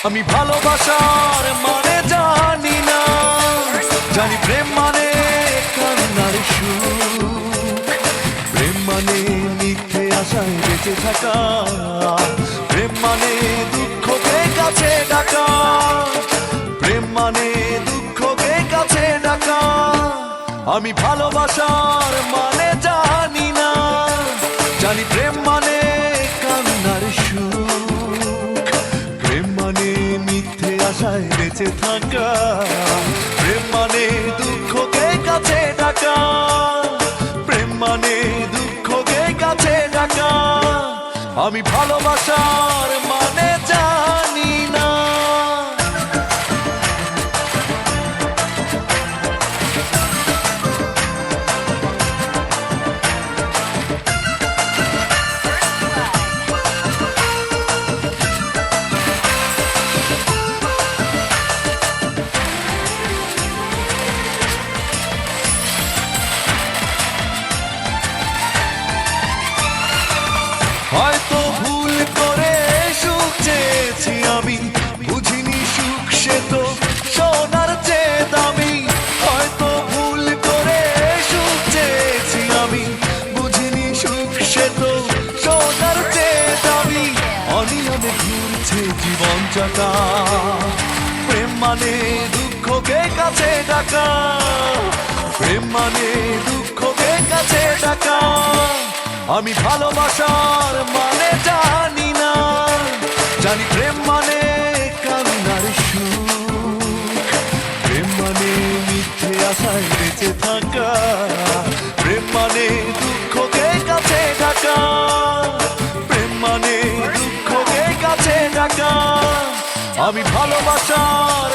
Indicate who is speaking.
Speaker 1: আমি ভালোবাসার মানে জানি না, জানি প্রেম মানে কান্নার সুখ, প্রেম মানে মিথ্যে আশায় বেঁচে থাকা, প্রেম মানে দুঃখকে কাছে ডাকা, প্রেম মানে দুঃখকে কাছে ডাকা। আমি ভালোবাসার মানে জানি না, জানি প্রেম মানে কান্নার সুখ, প্রেম মানে মিথ্যে আশায় বেঁচে থাকা, প্রেম মানে দুঃখকে কাছে ডাকা, প্রেম মানে দুঃখকে কাছে ডাকা। আমি ভালোবাসার মানে জানি না। হয়তো ভুল করে সুখ চেয়েছি আমি, বুঝিনি সুখ সে তো সোনার চেয়ে দামি। হয়তো ভুল করে সুখ চেয়েছি আমি, বুঝিনি সুখ সে তো সোনার চেয়ে দামি। অনিয়মে ঘুরছে জীবন চাকা, প্রেম মানে দুঃখকে কাছে ডাকা, প্রেম মানে দুঃখকে কাছে ডাকা। আমি ভালোবাসার মানে জানি না, জানি প্রেম মানে কান্নার সুখ, প্রেম মানে মিথ্যে আশায় বেঁচে থাকা, প্রেম মানে দুঃখকে কাছে ডাকা, প্রেম মানে দুঃখকে কাছে ডাকা। আমি ভালোবাসার